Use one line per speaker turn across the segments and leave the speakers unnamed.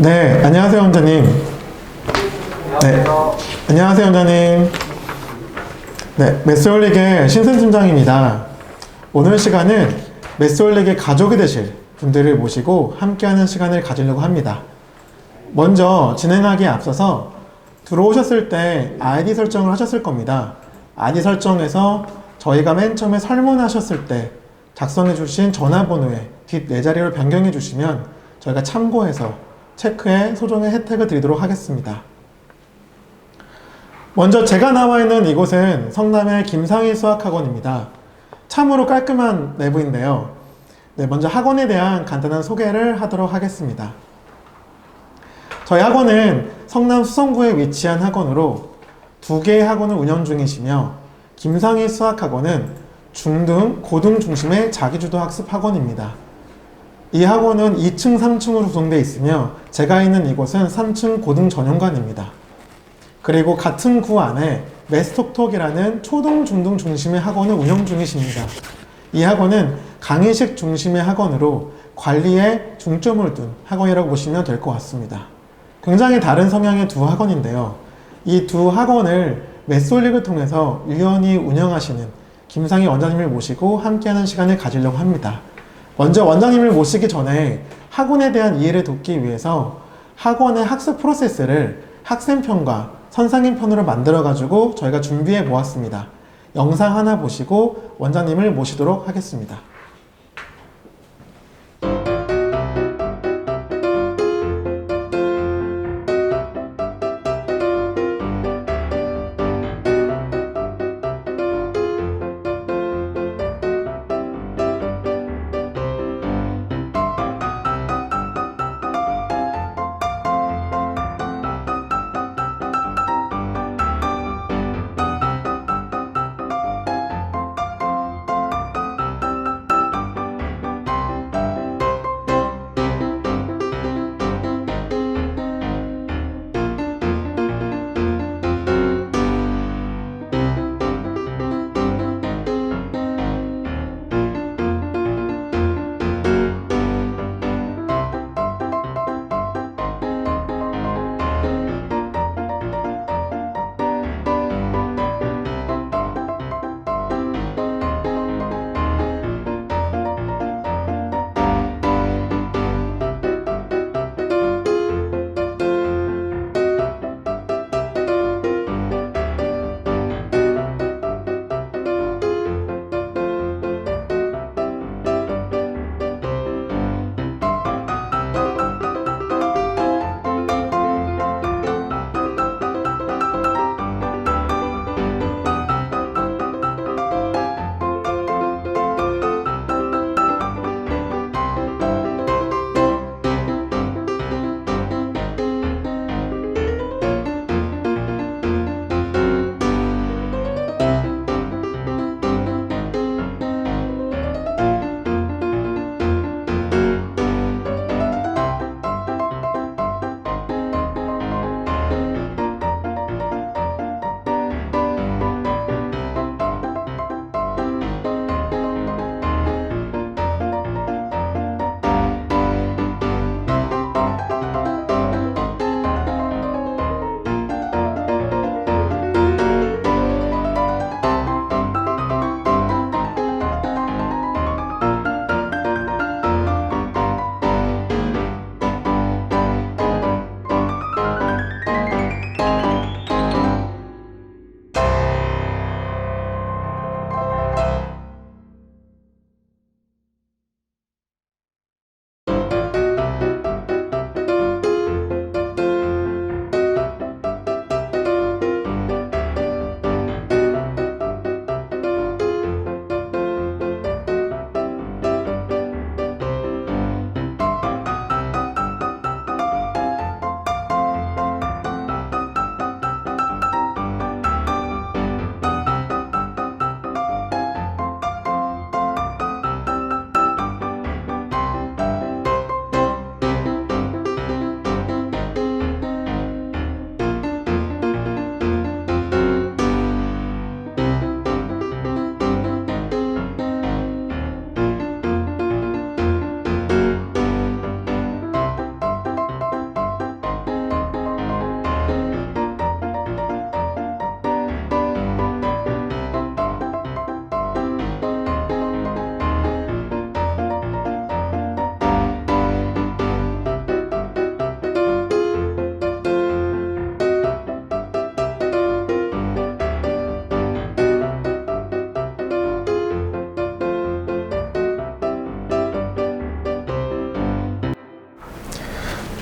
네, 안녕하세요, 원장님. 네, 안녕하세요, 원장님. 네, 메스올릭의 신선 팀장입니다. 오늘 시간은 메스올릭의 가족이 되실 분들을 모시고 함께하는 시간을 가지려고 합니다. 먼저 진행하기에 앞서서 들어오셨을 때 아이디 설정을 하셨을 겁니다. 아이디 설정에서 저희가 맨 처음에 설문하셨을 때 작성해 주신 전화번호에 뒷 4자리를 변경해 주시면 저희가 참고해서 체크에 소정의 혜택을 드리도록 하겠습니다. 먼저 제가 나와 있는 이곳은 성남의 김상희 수학학원입니다. 참으로 깔끔한 내부인데요. 네, 먼저 학원에 대한 간단한 소개를 하도록 하겠습니다. 저희 학원은 성남 수성구에 위치한 학원으로 2개의 학원을 운영 중이시며 김상희 수학학원은 중등, 고등 중심의 자기주도 학습 학원입니다. 이 학원은 2층, 3층으로 구성되어 있으며 제가 있는 이곳은 3층 고등 전용관입니다. 그리고 같은 구 안에 메스톡톡이라는 초등, 중등 중심의 학원을 운영 중이십니다. 이 학원은 강의식 중심의 학원으로 관리에 중점을 둔 학원이라고 보시면 될 것 같습니다. 굉장히 다른 성향의 두 학원인데요. 이 두 학원을 메스올릭을 통해서 유연히 운영하시는 김상희 원장님을 모시고 함께하는 시간을 가지려고 합니다. 먼저 원장님을 모시기 전에 학원에 대한 이해를 돕기 위해서 학원의 학습 프로세스를 학생편과 선생님편으로 만들어가지고 저희가 준비해 보았습니다. 영상 하나 보시고 원장님을 모시도록 하겠습니다.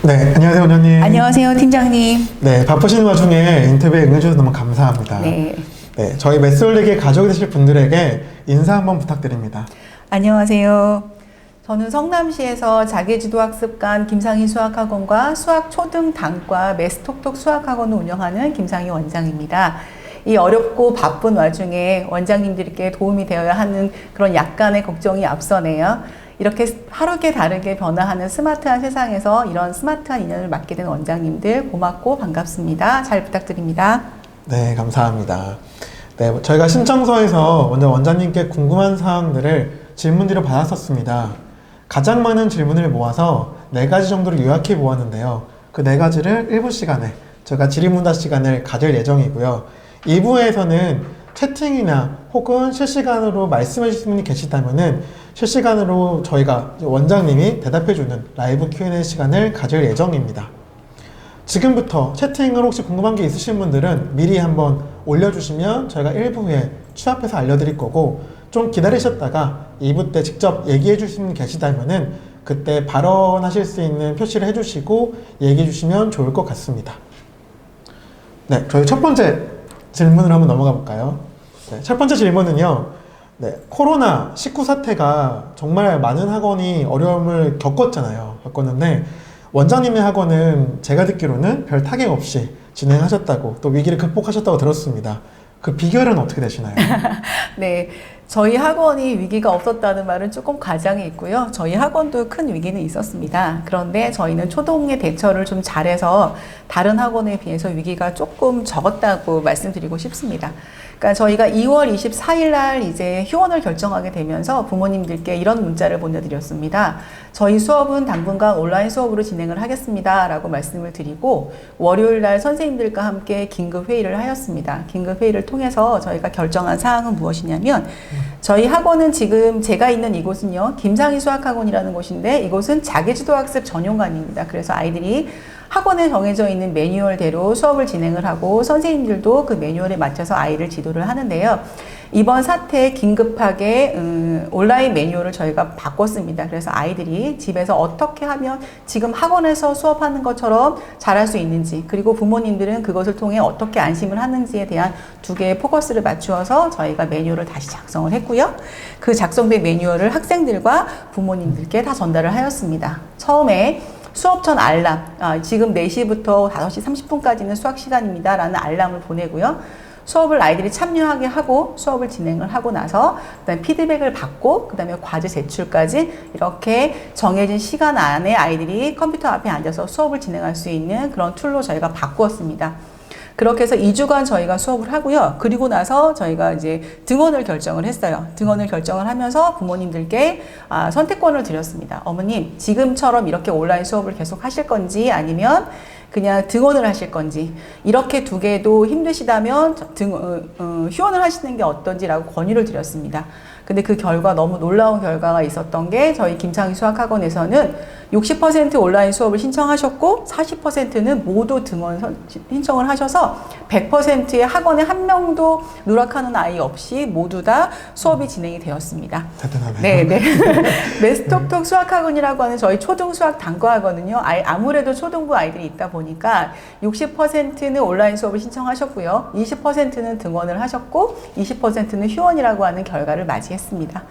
네, 안녕하세요, 원장님.
안녕하세요, 팀장님.
네, 바쁘신 와중에 인터뷰에 응해주셔서 너무 감사합니다.
네.
네, 저희 메스올릭의 가족이 되실 분들에게 인사 한번 부탁드립니다.
안녕하세요. 저는 성남시에서 자기주도학습관 김상희 수학학원과 수학 초등 단과 메스톡톡 수학학원을 운영하는 김상희 원장입니다. 이 어렵고 바쁜 와중에 원장님들께 도움이 되어야 하는 그런 약간의 걱정이 앞서네요. 이렇게 하루게 다르게 변화하는 스마트한 세상에서 이런 스마트한 인연을 맡게 된 원장님들 고맙고 반갑습니다. 잘 부탁드립니다.
네, 감사합니다. 네, 저희가 신청서에서 먼저 원장님께 궁금한 사항들을 질문지로 받았었습니다. 가장 많은 질문을 모아서 4가지 정도를 요약해 보았는데요. 그 4가지를 1부 시간에 저희가 질의응답 시간을 가질 예정이고요. 2부에서는 채팅이나 혹은 실시간으로 말씀해 주신 분이 계시다면은 실시간으로 저희가 원장님이 대답해주는 라이브 Q&A 시간을 가질 예정입니다. 지금부터 채팅으로 혹시 궁금한 게 있으신 분들은 미리 한번 올려주시면 저희가 1부 후에 취합해서 알려드릴 거고, 좀 기다리셨다가 2부 때 직접 얘기해 주신 분이 계시다면은 그때 발언하실 수 있는 표시를 해주시고 얘기해 주시면 좋을 것 같습니다. 네, 저희 첫 번째 질문으로 한번 넘어가 볼까요? 네, 첫 번째 질문은요. 네, 코로나19 사태가 정말 많은 학원이 어려움을 겪었는데 원장님의 학원은 제가 듣기로는 별 타격 없이 진행하셨다고, 또 위기를 극복하셨다고 들었습니다. 그 비결은 어떻게 되시나요?
네, 저희 학원이 위기가 없었다는 말은 조금 과장이 있고요. 저희 학원도 큰 위기는 있었습니다. 그런데 저희는 초동의 대처를 좀 잘해서 다른 학원에 비해서 위기가 조금 적었다고 말씀드리고 싶습니다. 그러니까 저희가 2월 24일 날 이제 휴원을 결정하게 되면서 부모님들께 이런 문자를 보내드렸습니다. 저희 수업은 당분간 온라인 수업으로 진행을 하겠습니다 라고 말씀을 드리고, 월요일 날 선생님들과 함께 긴급 회의를 하였습니다. 긴급 회의를 통해서 저희가 결정한 사항은 무엇이냐면, 저희 학원은 지금 제가 있는 이곳은요, 김상희 수학학원이라는 곳인데 이곳은 자기주도학습 전용관입니다. 그래서 아이들이 학원에 정해져 있는 매뉴얼대로 수업을 진행을 하고 선생님들도 그 매뉴얼에 맞춰서 아이를 지도를 하는데요. 이번 사태에 긴급하게 온라인 매뉴얼을 저희가 바꿨습니다. 그래서 아이들이 집에서 어떻게 하면 지금 학원에서 수업하는 것처럼 잘할 수 있는지, 그리고 부모님들은 그것을 통해 어떻게 안심을 하는지에 대한 2개의 포커스를 맞추어서 저희가 매뉴얼을 다시 작성을 했고요. 그 작성된 매뉴얼을 학생들과 부모님들께 다 전달을 하였습니다. 처음에 수업 전 알람, 지금 4시부터 5시 30분까지는 수학 시간입니다 라는 알람을 보내고요. 수업을 아이들이 참여하게 하고 수업을 진행을 하고 나서 그다음에 피드백을 받고 그다음에 과제 제출까지 이렇게 정해진 시간 안에 아이들이 컴퓨터 앞에 앉아서 수업을 진행할 수 있는 그런 툴로 저희가 바꾸었습니다. 그렇게 해서 2주간 저희가 수업을 하고요. 그리고 나서 저희가 이제 등원을 결정을 했어요. 등원을 결정을 하면서 부모님들께 선택권을 드렸습니다. 어머님, 지금처럼 이렇게 온라인 수업을 계속 하실 건지 아니면 그냥 등원을 하실 건지, 이렇게 2개도 힘드시다면 휴원을 하시는 게 어떤지라고 권유를 드렸습니다. 근데 그 결과, 너무 놀라운 결과가 있었던 게, 저희 김상희 수학학원에서는 60% 온라인 수업을 신청하셨고 40%는 모두 등원 신청을 하셔서 100%의 학원에 한 명도 누락하는 아이 없이 모두 다 수업이 진행이 되었습니다.
대단하네요.
네네. 메스톡톡 수학학원이라고 하는 저희 초등 수학 단과학원은요, 아무래도 초등부 아이들이 있다 보니까 60%는 온라인 수업을 신청하셨고요, 20%는 등원을 하셨고 20%는 휴원이라고 하는 결과를 맞이했습니다.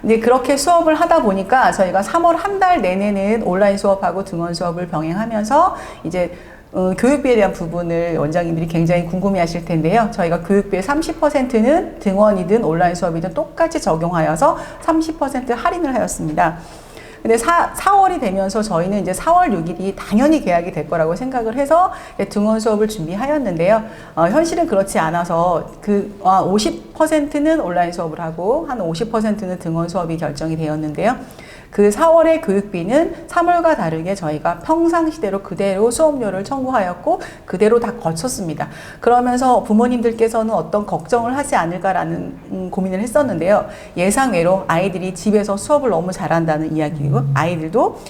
근데 그렇게 수업을 하다 보니까 저희가 3월 한 달 내내는 온라인 수업하고 등원 수업을 병행하면서 이제 교육비에 대한 부분을 원장님들이 굉장히 궁금해하실 텐데요. 저희가 교육비의 30%는 등원이든 온라인 수업이든 똑같이 적용하여서 30% 할인을 하였습니다. 근데 4월이 되면서 저희는 이제 4월 6일이 당연히 개학이 될 거라고 생각을 해서 등원 수업을 준비하였는데요. 현실은 그렇지 않아서 50%는 온라인 수업을 하고 한 50%는 등원 수업이 결정이 되었는데요. 그 4월의 교육비는 3월과 다르게 저희가 평상시대로 그대로 수업료를 청구하였고 그대로 다 거쳤습니다. 그러면서 부모님들께서는 어떤 걱정을 하지 않을까라는 고민을 했었는데요. 예상외로 아이들이 집에서 수업을 너무 잘한다는 이야기고, 아이들도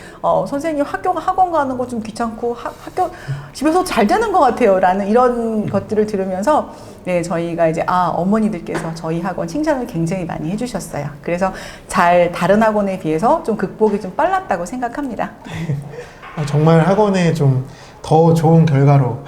선생님 학원 가는 거 좀 귀찮고 학교 집에서 잘 되는 것 같아요 라는 이런 것들을 들으면서 네, 저희가 이제 어머니들께서 저희 학원 칭찬을 굉장히 많이 해주셨어요. 그래서 다른 학원에 비해서 좀 극복이 좀 빨랐다고 생각합니다.
정말 학원에 좀 더 좋은 결과로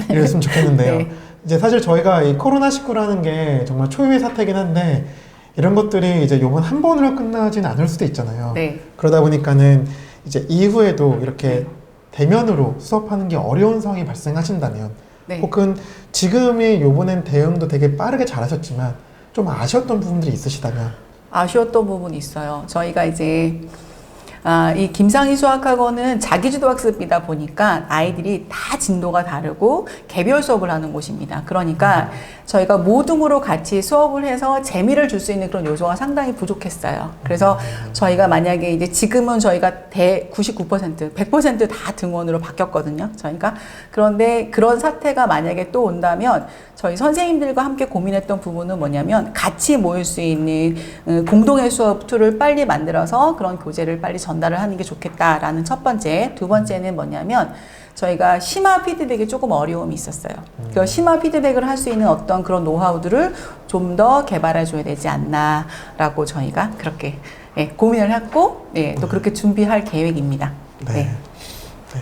이랬으면 좋겠는데요.
네.
이제 사실 저희가 이 코로나19라는 게 정말 초유의 사태긴 한데 이런 것들이 이제 요번 한 번으로 끝나진 않을 수도 있잖아요.
네.
그러다 보니까는 이제 이후에도 이렇게 대면으로 수업하는 게 어려운 상황이 발생하신다면
네.
혹은 지금이 요번엔 대응도 되게 빠르게 잘하셨지만 좀 아쉬웠던 부분들이 있으시다면
아쉬웠던 부분이 있어요. 저희가 이제 이 김상희 수학학원은 자기주도 학습이다 보니까 아이들이 다 진도가 다르고 개별 수업을 하는 곳입니다. 그러니까 저희가 모둠으로 같이 수업을 해서 재미를 줄 수 있는 그런 요소가 상당히 부족했어요. 그래서 저희가 만약에 이제 지금은 저희가 99%, 100%다 등원으로 바뀌었거든요. 저희가. 그런데 그런 사태가 만약에 또 온다면 저희 선생님들과 함께 고민했던 부분은 뭐냐면 같이 모일 수 있는 공동의 수업 툴을 빨리 만들어서 그런 교재를 빨리 전달을 하는 게 좋겠다라는 첫 번째. 두 번째는 뭐냐면 저희가 심화 피드백이 조금 어려움이 있었어요. 그 심화 피드백을 할 수 있는 어떤 그런 노하우들을 좀 더 개발해 줘야 되지 않나라고 저희가 그렇게 고민을 했고 또 그렇게 준비할 계획입니다.
네. 네.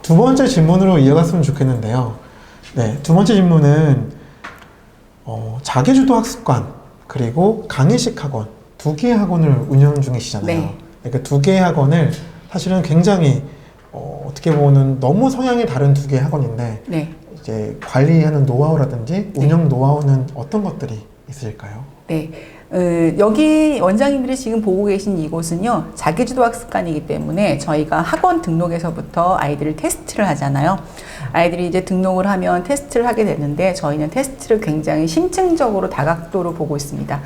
두 번째 질문으로 이어갔으면 좋겠는데요. 네, 두 번째 질문은 자기주도 학습관 그리고 강의식 학원 두 개의 학원을 운영 중이시잖아요.
네.
그러니까 두 개의 학원을 사실은 굉장히 어떻게 보면 너무 성향이 다른 두 개의 학원인데
네.
이제 관리하는 노하우라든지 운영 노하우는 어떤 것들이 있을까요?
네. 여기 원장님들이 지금 보고 계신 이곳은요, 자기주도 학습관이기 때문에 저희가 학원 등록에서부터 아이들을 테스트를 하잖아요. 아이들이 이제 등록을 하면 테스트를 하게 되는데 저희는 테스트를 굉장히 심층적으로 다각도로 보고 있습니다.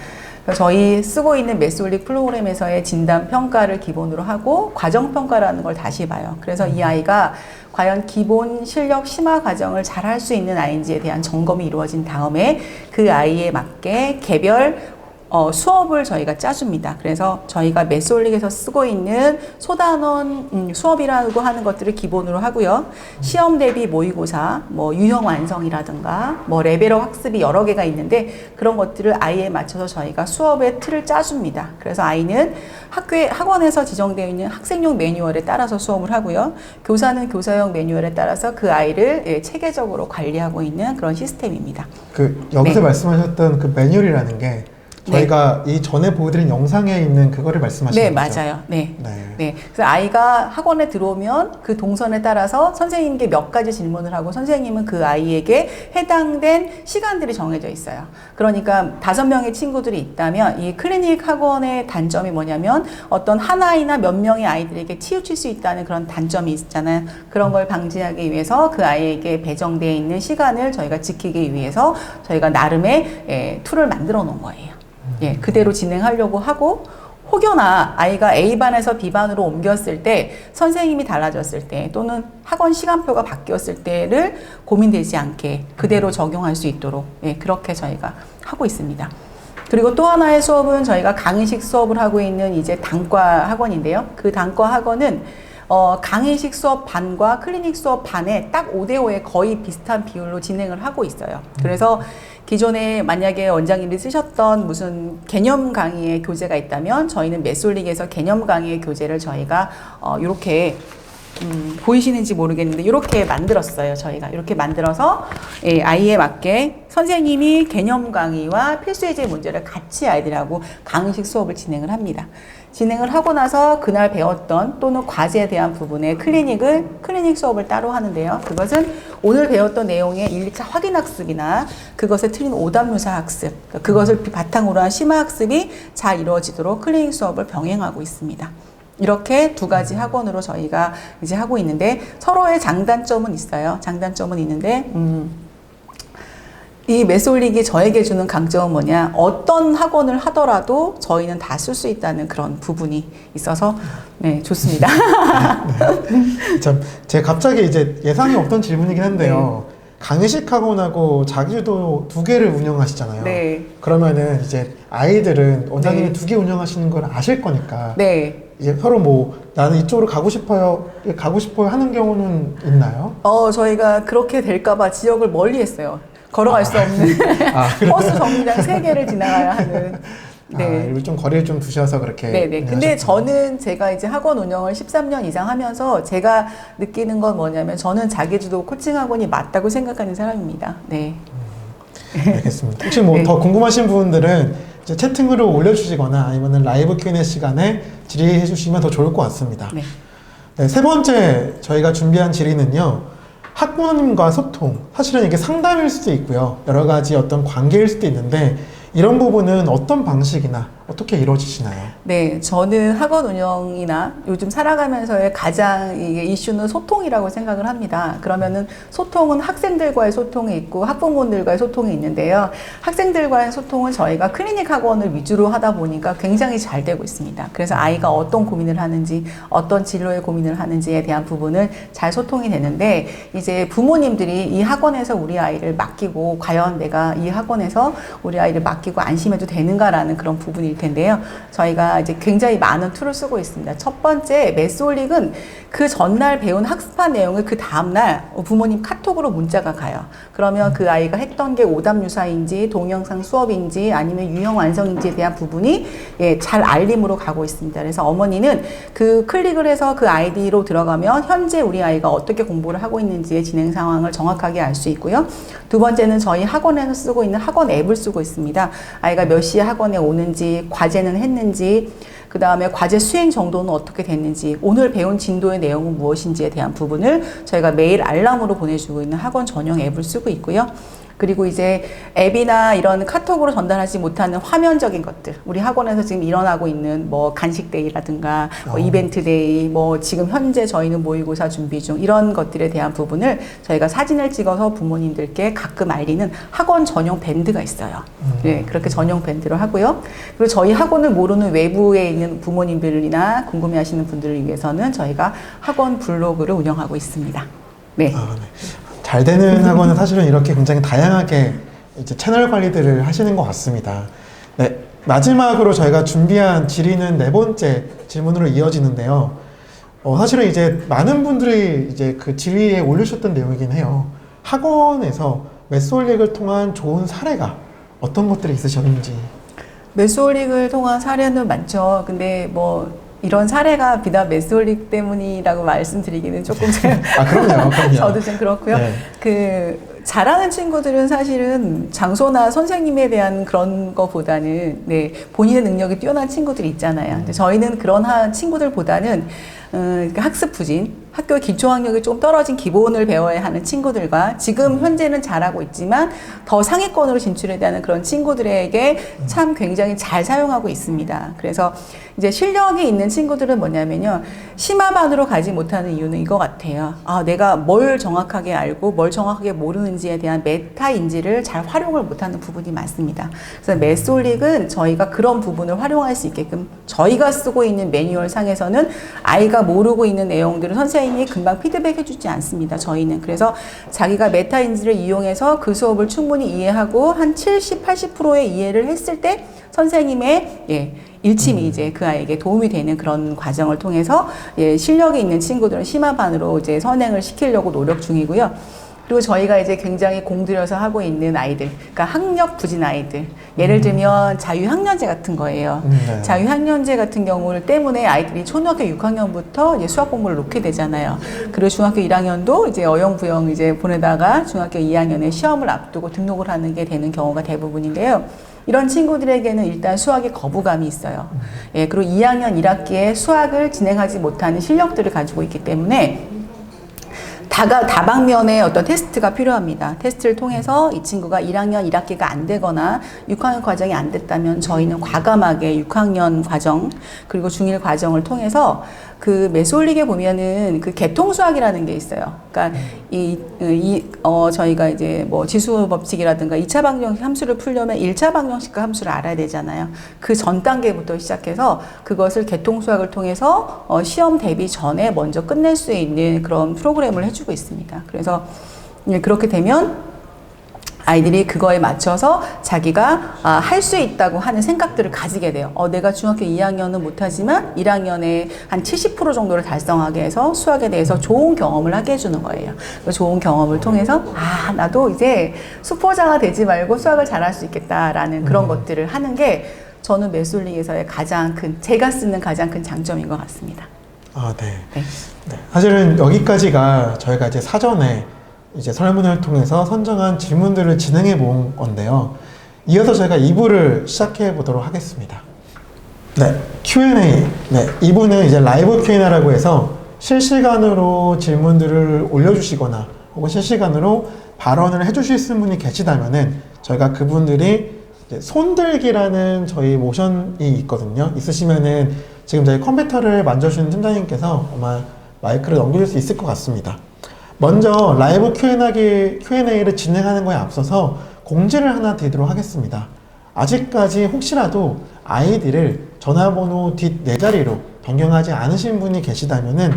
저희 쓰고 있는 메솔릭 프로그램에서의 진단 평가를 기본으로 하고 과정 평가라는 걸 다시 봐요. 그래서 이 아이가 과연 기본 실력 심화 과정을 잘 할 수 있는 아이인지에 대한 점검이 이루어진 다음에 그 아이에 맞게 개별 수업을 저희가 짜줍니다. 그래서 저희가 메솔릭에서 쓰고 있는 소단원 수업이라고 하는 것들을 기본으로 하고요. 시험 대비 모의고사, 뭐 유형 완성이라든가 뭐 레벨업 학습이 여러 개가 있는데 그런 것들을 아이에 맞춰서 저희가 수업의 틀을 짜줍니다. 그래서 아이는 학원에서 지정되어 있는 학생용 매뉴얼에 따라서 수업을 하고요. 교사는 교사용 매뉴얼에 따라서 그 아이를 체계적으로 관리하고 있는 그런 시스템입니다.
여기서
네.
말씀하셨던 그 매뉴얼이라는 게 저희가 이 전에 보여드린 영상에 있는 그거를 말씀하시는 거죠?
네, 맞아요. 네.
네.
네. 그래서 아이가 학원에 들어오면 그 동선에 따라서 선생님께 몇 가지 질문을 하고 선생님은 그 아이에게 해당된 시간들이 정해져 있어요. 그러니까 5명의 친구들이 있다면 이 클리닉 학원의 단점이 뭐냐면 어떤 한 아이나 몇 명의 아이들에게 치우칠 수 있다는 그런 단점이 있잖아요. 그런 걸 방지하기 위해서 그 아이에게 배정되어 있는 시간을 저희가 지키기 위해서 저희가 나름의 툴을 만들어 놓은 거예요. 그대로 진행하려고 하고 혹여나 아이가 A반에서 B반으로 옮겼을 때 선생님이 달라졌을 때 또는 학원 시간표가 바뀌었을 때를 고민되지 않게 그대로 적용할 수 있도록 그렇게 저희가 하고 있습니다. 그리고 또 하나의 수업은 저희가 강의식 수업을 하고 있는 이제 단과 학원인데요. 그 단과 학원은 강의식 수업 반과 클리닉 수업 반에 딱 5대5의 거의 비슷한 비율로 진행을 하고 있어요. 그래서 기존에 만약에 원장님이 쓰셨던 무슨 개념 강의의 교재가 있다면 저희는 메솔릭에서 개념 강의의 교재를 저희가 이렇게 보이시는지 모르겠는데 이렇게 만들었어요. 저희가 이렇게 만들어서 아이에 맞게 선생님이 개념 강의와 필수예제 문제를 같이 아이들하고 강의식 수업을 진행을 합니다. 진행을 하고 나서 그날 배웠던 또는 과제에 대한 부분의 클리닉 수업을 따로 하는데요. 그것은 오늘 배웠던 내용의 1, 2차 확인 학습이나 그것에 틀린 오답유사 학습, 그것을 바탕으로 한 심화 학습이 잘 이루어지도록 클리닉 수업을 병행하고 있습니다. 이렇게 두 가지 학원으로 저희가 이제 하고 있는데 서로의 장단점은 있어요. 장단점은 있는데 이 메솔릭이 저에게 주는 강점은 뭐냐? 어떤 학원을 하더라도 저희는 다 쓸 수 있다는 그런 부분이 있어서 좋습니다.
네. 참, 제가 갑자기 이제 예상이 없던 질문이긴 한데요. 강의식 학원하고 자기주도 두 개를 운영하시잖아요.
네.
그러면은 이제 아이들은 원장님이 두 개 운영하시는 걸 아실 거니까. 이제 서로 뭐 나는 이쪽으로 가고 싶어요 하는 경우는 있나요?
저희가 그렇게 될까봐 지역을 멀리 했어요. 걸어갈 수 없는 버스 정류장 3개를 지나가야 하는. 네.
일부 좀 거리를 좀 두셔서 그렇게.
네네. 근데
하셨구나.
저는 제가 이제 학원 운영을 13년 이상 하면서 제가 느끼는 건 뭐냐면 저는 자기주도 코칭 학원이 맞다고 생각하는 사람입니다. 네.
알겠습니다. 혹시 뭐
네.
더 궁금하신 부분들은 이제 채팅으로 올려주시거나 아니면 라이브 Q&A 시간에 질의해 주시면 더 좋을 것 같습니다.
네.
네, 세 번째 저희가 준비한 질의는요. 학부모님과 소통. 사실은 이게 상담일 수도 있고요. 여러 가지 어떤 관계일 수도 있는데 이런 부분은 어떤 방식이나 어떻게 이루어지시나요?
네, 저는 학원 운영이나 요즘 살아가면서의 가장 이게 이슈는 소통이라고 생각을 합니다. 그러면은 소통은 학생들과의 소통이 있고 학부모들과의 소통이 있는데요. 학생들과의 소통은 저희가 클리닉 학원을 위주로 하다 보니까 굉장히 잘 되고 있습니다. 그래서 아이가 어떤 고민을 하는지, 어떤 진로의 고민을 하는지에 대한 부분을 잘 소통이 되는데 이제 부모님들이 이 학원에서 우리 아이를 맡기고 과연 내가 이 학원에서 우리 아이를 맡기고 안심해도 되는가라는 그런 부분일 텐데요. 저희가 이제 굉장히 많은 툴을 쓰고 있습니다. 첫 번째, 메스홀릭은 그 전날 배운 학습한 내용을 그 다음날 부모님 카톡으로 문자가 가요. 그러면 그 아이가 했던 게 오답유사인지 동영상 수업인지 아니면 유형 완성인지에 대한 부분이 잘 알림으로 가고 있습니다. 그래서 어머니는 그 클릭을 해서 그 아이디로 들어가면 현재 우리 아이가 어떻게 공부를 하고 있는지의 진행 상황을 정확하게 알 수 있고요. 두 번째는 저희 학원에서 쓰고 있는 학원 앱을 쓰고 있습니다. 아이가 몇 시에 학원에 오는지, 과제는 했는지, 그 다음에 과제 수행 정도는 어떻게 됐는지, 오늘 배운 진도의 내용은 무엇인지에 대한 부분을 저희가 매일 알람으로 보내주고 있는 학원 전용 앱을 쓰고 있고요. 그리고 이제 앱이나 이런 카톡으로 전달하지 못하는 화면적인 것들, 우리 학원에서 지금 일어나고 있는 뭐 간식데이라든가 뭐 이벤트데이, 뭐 지금 현재 저희는 모의고사 준비 중, 이런 것들에 대한 부분을 저희가 사진을 찍어서 부모님들께 가끔 알리는 학원 전용 밴드가 있어요. 네, 그렇게 전용 밴드를 하고요. 그리고 저희 학원을 모르는 외부에 있는 부모님들이나 궁금해하시는 분들을 위해서는 저희가 학원 블로그를 운영하고 있습니다. 네.
네. 잘 되는 학원은 사실은 이렇게 굉장히 다양하게 이제 채널 관리들을 하시는 것 같습니다. 네, 마지막으로 저희가 준비한 질의는 네 번째 질문으로 이어지는데요. 사실은 이제 많은 분들이 이제 그 질의에 올려주셨던 내용이긴 해요. 학원에서 메스홀릭을 통한 좋은 사례가 어떤 것들이 있으셨는지.
메스홀릭을 통한 사례는 많죠. 근데 뭐 이런 사례가 비단 메스홀릭 때문이라고 말씀드리기는 조금
그럼요.
저도 좀 그렇고요.
네.
그 잘하는 친구들은 사실은 장소나 선생님에 대한 그런 거보다는 본인의 능력이 뛰어난 친구들이 있잖아요. 근데 저희는 그런 친구들보다는 학습 부진, 학교 기초학력이 좀 떨어진 기본을 배워야 하는 친구들과 지금 현재는 잘하고 있지만 더 상위권으로 진출해야 하는 그런 친구들에게 참 굉장히 잘 사용하고 있습니다. 그래서 이제 실력이 있는 친구들은 뭐냐면요. 심화반으로 가지 못하는 이유는 이거 같아요. 내가 뭘 정확하게 알고 뭘 정확하게 모르는지에 대한 메타 인지를 잘 활용을 못하는 부분이 많습니다. 그래서 메스홀릭은 저희가 그런 부분을 활용할 수 있게끔 저희가 쓰고 있는 매뉴얼 상에서는 아이가 모르고 있는 내용들을 선생님이 금방 피드백 해주지 않습니다. 저희는. 그래서 자기가 메타 인지를 이용해서 그 수업을 충분히 이해하고 한 70, 80%의 이해를 했을 때 선생님의 일침이 이제 그 아이에게 도움이 되는 그런 과정을 통해서 실력이 있는 친구들은 심화반으로 이제 선행을 시키려고 노력 중이고요. 그리고 저희가 이제 굉장히 공들여서 하고 있는 아이들, 그러니까 학력 부진 아이들. 예를 들면 자유학년제 같은 거예요.
네.
자유학년제 같은 경우를 때문에 아이들이 초등학교 6학년부터 이제 수학 공부를 놓게 되잖아요. 그리고 중학교 1학년도 이제 어영부영 이제 보내다가 중학교 2학년에 시험을 앞두고 등록을 하는 게 되는 경우가 대부분인데요. 이런 친구들에게는 일단 수학에 거부감이 있어요. 그리고 2학년 1학기에 수학을 진행하지 못하는 실력들을 가지고 있기 때문에 다방면의 어떤 테스트가 필요합니다. 테스트를 통해서 이 친구가 1학년 1학기가 안 되거나 6학년 과정이 안 됐다면 저희는 과감하게 6학년 과정 그리고 중1 과정을 통해서 그 메스홀릭에 보면은 그 개통수학이라는 게 있어요. 그러니까 저희가 이제 뭐 지수 법칙이라든가 2차 방정식 함수를 풀려면 1차 방정식과 함수를 알아야 되잖아요. 그 전 단계부터 시작해서 그것을 개통수학을 통해서 시험 대비 전에 먼저 끝낼 수 있는 그런 프로그램을 해주고 있습니다. 그래서 그렇게 되면 아이들이 그거에 맞춰서 자기가 할 수 있다고 하는 생각들을 가지게 돼요. 내가 중학교 2학년은 못하지만 1학년에 한 70% 정도를 달성하게 해서 수학에 대해서 좋은 경험을 하게 해주는 거예요. 그 좋은 경험을 통해서 나도 이제 수포자가 되지 말고 수학을 잘할 수 있겠다라는 그런 것들을 하는 게 저는 메솔링에서의 가장 큰, 제가 쓰는 가장 큰 장점인 것 같습니다.
아, 네.
네.
네. 사실은 여기까지가 저희가 이제 사전에 이제 설문을 통해서 선정한 질문들을 진행해 본 건데요. 이어서 저희가 2부를 시작해 보도록 하겠습니다. 네, Q&A. 네, 2부는 이제 라이브 Q&A라고 해서 실시간으로 질문들을 올려주시거나 혹은 실시간으로 발언을 해주실 분이 계시다면은 저희가 그분들이 이제 손들기라는 저희 모션이 있거든요. 있으시면은 지금 저희 컴퓨터를 만져주시는 팀장님께서 아마 마이크를 넘겨줄 수 있을 것 같습니다. 먼저 라이브 Q&A를 진행하는 거에 앞서서 공지를 하나 드리도록 하겠습니다. 아직까지 혹시라도 아이디를 전화번호 뒷 4자리로 변경하지 않으신 분이 계시다면은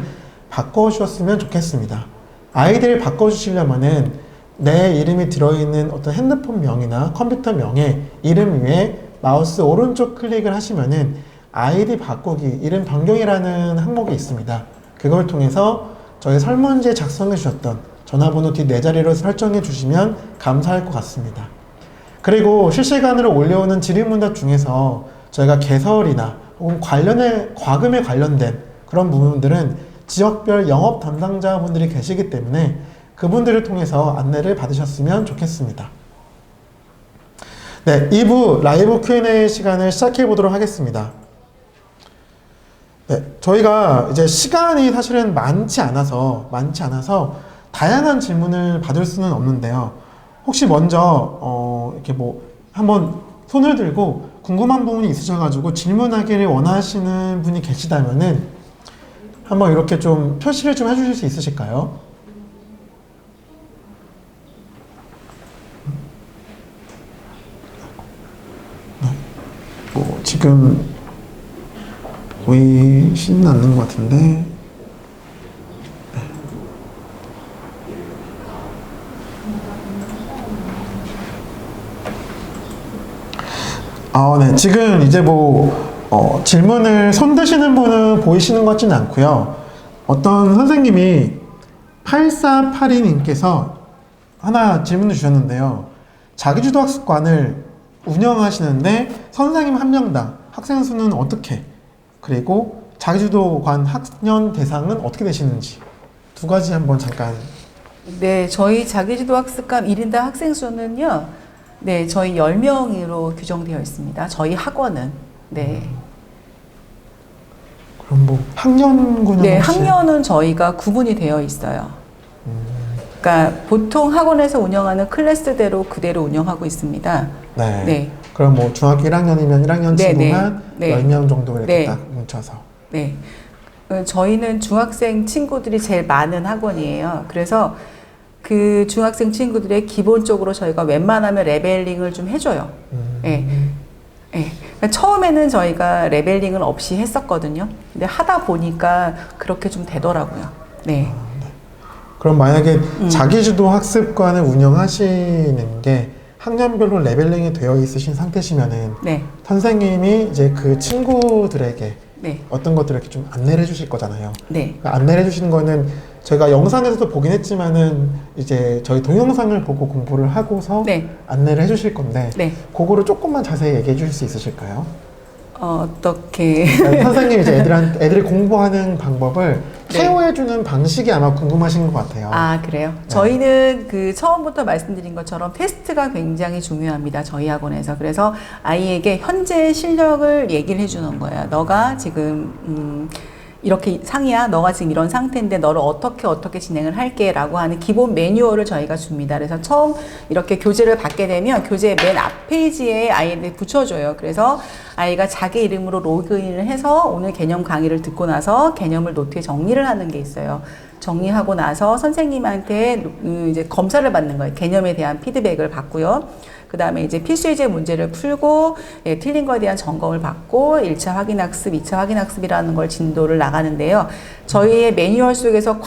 바꿔주셨으면 좋겠습니다. 아이디를 바꿔주시려면은 내 이름이 들어있는 어떤 핸드폰 명이나 컴퓨터 명의 이름 위에 마우스 오른쪽 클릭을 하시면은 아이디 바꾸기, 이름 변경이라는 항목이 있습니다. 그걸 통해서 저희 설문지에 작성해 주셨던 전화번호 뒷 4자리로 설정해 주시면 감사할 것 같습니다. 그리고 실시간으로 올려오는 질의문답 중에서 저희가 개설이나 혹은 과금에 관련된 그런 부분들은 지역별 영업 담당자분들이 계시기 때문에 그분들을 통해서 안내를 받으셨으면 좋겠습니다. 네, 2부 라이브 Q&A 시간을 시작해 보도록 하겠습니다. 네, 저희가 이제 시간이 사실은 많지 않아서 다양한 질문을 받을 수는 없는데요. 혹시 먼저 이렇게 뭐 한번 손을 들고 궁금한 부분이 있으셔가지고 질문하기를 원하시는 분이 계시다면은 한번 이렇게 좀 표시를 좀 해주실 수 있으실까요? 네. 뭐 지금 보이시는 않는 것 같은데. 네. 지금 이제 질문을 손드시는 분은 보이시는 것 같지는 않고요. 어떤 선생님이 8482님께서 하나 질문을 주셨는데요. 자기주도 학습관을 운영하시는데 선생님 한 명당 학생 수는 어떻게, 그리고 자기주도관 학년 대상은 어떻게 되시는지 두 가지 한번 잠깐.
네, 저희 자기주도 학습관 1인당 학생 수는요, 네, 저희 10명으로 규정되어 있습니다. 저희 학원은. 네.
그럼 뭐 학년군은
네,
혹시?
학년은 저희가 구분이 되어 있어요. 그러니까 보통 학원에서 운영하는 클래스대로 그대로 운영하고 있습니다.
네.
네.
그럼 뭐 중학교 1학년이면 1학년
네,
친구만
네.
10명 정도 이렇게
네.
딱 뭉쳐서.
네. 저희는 중학생 친구들이 제일 많은 학원이에요. 그래서 그 중학생 친구들의 기본적으로 저희가 웬만하면 레벨링을 좀 해줘요. 네. 네. 그러니까 처음에는 저희가 레벨링을 없이 했었거든요. 근데 하다 보니까 그렇게 좀 되더라고요. 네.
그럼 만약에 자기주도 학습관을 운영하시는 게 학년별로 레벨링이 되어 있으신 상태시면은
네.
선생님이 이제 그 친구들에게
네.
어떤 것들을 이렇게 좀 안내를 해주실 거잖아요.
네.
그 안내를 해주시는 거는 저희가 영상에서도 보긴 했지만은 이제 저희 동영상을 보고 공부를 하고서
네.
안내를 해주실 건데
네.
그거를 조금만 자세히 얘기해 주실 수 있으실까요?
어떻게.
선생님이 이제 애들이 공부하는 방법을
네.
케어해주는 방식이 아마 궁금하신 것 같아요.
아, 그래요?
네.
저희는 그 처음부터 말씀드린 것처럼 테스트가 굉장히 중요합니다. 저희 학원에서. 그래서 아이에게 현재 실력을 얘기를 해주는 거예요. 너가 지금, 이렇게 상이야. 너가 지금 이런 상태인데 너를 어떻게 진행을 할게 라고 하는 기본 매뉴얼을 저희가 줍니다. 그래서 처음 이렇게 교재를 받게 되면 교재 맨 앞 페이지에 아이를 붙여줘요. 그래서 아이가 자기 이름으로 로그인을 해서 오늘 개념 강의를 듣고 나서 개념을 노트에 정리를 하는 게 있어요. 정리하고 나서 선생님한테 이제 검사를 받는 거예요. 개념에 대한 피드백을 받고요. 그 다음에 이제 필수예제 문제를 풀고, 예, 틀린 거에 대한 점검을 받고, 1차 확인학습, 2차 확인학습이라는 걸 진도를 나가는데요. 저희의 매뉴얼 속에서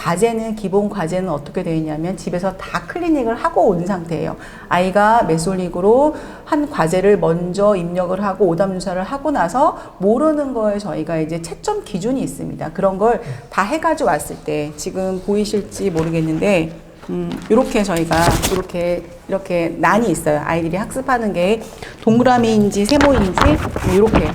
기본 과제는 어떻게 되어 있냐면 집에서 다 클리닉을 하고 온 상태예요. 아이가 메솔릭으로 한 과제를 먼저 입력을 하고 오답유사를 하고 나서 모르는 거에 저희가 이제 채점 기준이 있습니다. 그런 걸 다 해가지고 왔을 때, 지금 보이실지 모르겠는데, 이렇게 저희가 이렇게 난이 있어요. 아이들이 학습하는 게 동그라미인지 세모인지 이렇게.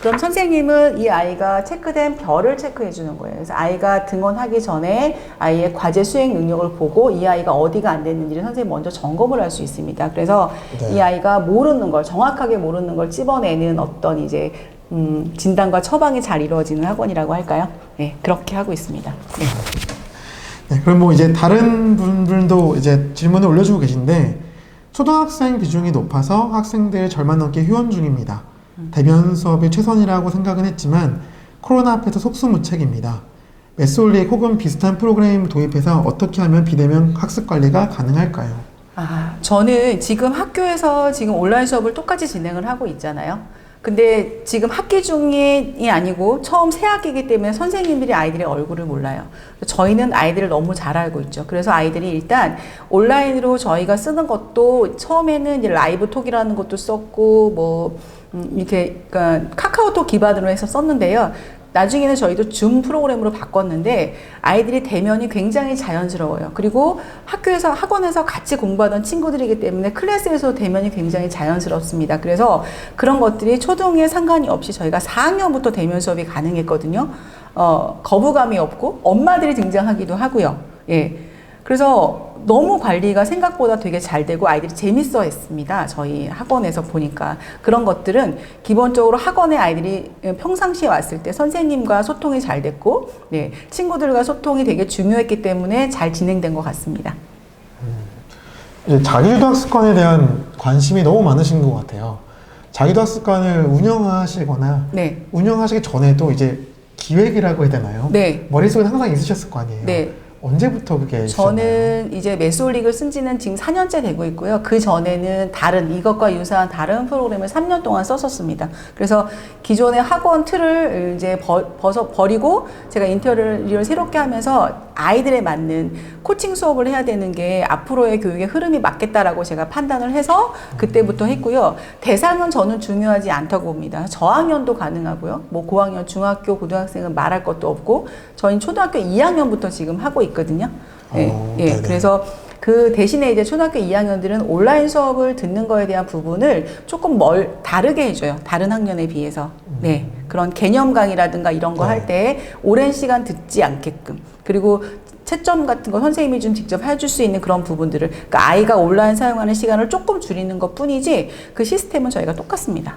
그럼 선생님은 이 아이가 체크된 별을 체크해 주는 거예요. 그래서 아이가 등원하기 전에 아이의 과제 수행 능력을 보고 이 아이가 어디가 안 됐는지를 선생님이 먼저 점검을 할 수 있습니다. 그래서
네.
이 아이가 모르는 걸, 정확하게 모르는 걸 찝어내는 어떤 이제 진단과 처방이 잘 이루어지는 학원이라고 할까요? 네, 그렇게 하고 있습니다. 네.
네, 그럼 뭐 이제 다른 분들도 이제 질문을 올려주고 계신데, 초등학생 비중이 높아서 학생들 절반 넘게 휴원 중입니다. 대면 수업이 최선이라고 생각은 했지만 코로나 앞에서 속수무책입니다. 메소릭 혹은 비슷한 프로그램 도입해서 어떻게 하면 비대면 학습 관리가 가능할까요?
저는 지금 학교에서 지금 온라인 수업을 똑같이 진행을 하고 있잖아요. 근데 지금 학기 중이 아니고 처음 새 학기이기 때문에 선생님들이 아이들의 얼굴을 몰라요. 저희는 아이들을 너무 잘 알고 있죠. 그래서 아이들이 일단 온라인으로 저희가 쓰는 것도 처음에는 이제 라이브 톡이라는 것도 썼고 이렇게 그러니까 카카오톡 기반으로 해서 썼는데요. 나중에는 저희도 줌 프로그램으로 바꿨는데 아이들이 대면이 굉장히 자연스러워요. 그리고 학원에서 같이 공부하던 친구들이기 때문에 클래스에서 대면이 굉장히 자연스럽습니다. 그래서 그런 것들이 초등에 상관이 없이 저희가 4학년부터 대면 수업이 가능했거든요. 거부감이 없고 엄마들이 등장하기도 하고요. 예. 그래서 너무 관리가 생각보다 되게 잘 되고 아이들이 재밌어 했습니다. 저희 학원에서 보니까. 그런 것들은 기본적으로 학원에 아이들이 평상시에 왔을 때 선생님과 소통이 잘 됐고, 네, 친구들과 소통이 되게 중요했기 때문에 잘 진행된 것 같습니다.
자기주도 학습관에 대한 관심이 너무 많으신 것 같아요. 자기주도 학습관을 운영하시거나
네.
운영하시기 전에도 이제 기획이라고 해야 되나요?
네.
머릿속에 항상 있으셨을 거 아니에요?
네.
언제부터 그게 있었나요?
저는 이제 메소릭을 쓴 지는 지금 4년째 되고 있고요. 그 전에는 이것과 유사한 다른 프로그램을 3년 동안 썼었습니다. 그래서 기존의 학원 틀을 이제 버리고 제가 인테리어를 새롭게 하면서 아이들에 맞는 코칭 수업을 해야 되는 게 앞으로의 교육의 흐름이 맞겠다라고 제가 판단을 해서 그때부터 했고요. 대상은 저는 중요하지 않다고 봅니다. 저학년도 가능하고요. 뭐 고학년, 중학교, 고등학생은 말할 것도 없고 저희는 초등학교 2학년부터 지금 하고 있거든요. 예, 그래서 그 대신에 이제 초등학교 2학년들은 온라인 수업을 듣는 거에 대한 부분을 조금 다르게 해줘요. 다른 학년에 비해서. 네. 그런 개념 강의라든가 이런 거 할 때 오랜 시간 듣지 않게끔. 그리고 채점 같은 거 선생님이 좀 직접 해줄 수 있는 그런 부분들을. 그러니까 아이가 온라인 사용하는 시간을 조금 줄이는 것 뿐이지 그 시스템은 저희가 똑같습니다.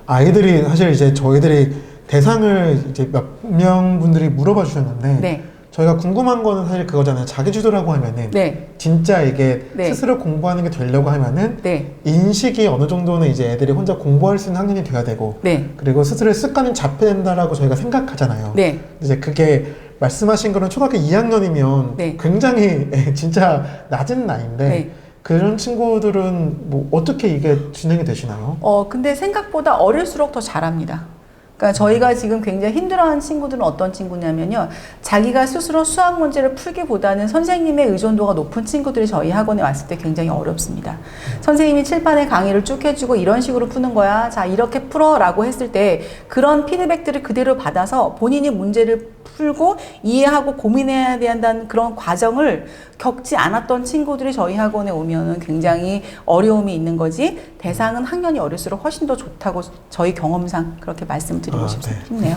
아이들이 사실 이제 저희들이 대상을 이제 몇 명 분들이 물어봐 주셨는데.
네.
저희가 궁금한 거는 사실 그거잖아요. 자기주도라고 하면은
네.
진짜 이게
네.
스스로 공부하는 게 되려고 하면은
네.
인식이 어느 정도는 이제 애들이 혼자 공부할 수 있는 학년이 돼야 되고
네.
그리고 스스로의 습관이 잡혀야 된다라고 저희가 생각하잖아요.
네.
이제 그게 말씀하신 거는 초등학교 2학년이면
네.
굉장히 진짜 낮은 나이인데
네.
그런 친구들은 뭐 어떻게 이게 진행이 되시나요?
근데 생각보다 어릴수록 더 잘합니다. 그러니까 저희가 지금 굉장히 힘들어하는 친구들은 어떤 친구냐면요. 자기가 스스로 수학 문제를 풀기보다는 선생님의 의존도가 높은 친구들이 저희 학원에 왔을 때 굉장히 어렵습니다. 선생님이 칠판에 강의를 쭉 해주고 이런 식으로 푸는 거야. 자, 이렇게 풀어 라고 했을 때 그런 피드백들을 그대로 받아서 본인이 문제를 풀고 이해하고 고민해야 된다는 그런 과정을 겪지 않았던 친구들이 저희 학원에 오면은 굉장히 어려움이 있는 거지 대상은 학년이 어릴수록 훨씬 더 좋다고 저희 경험상 그렇게 말씀드리고 싶네요.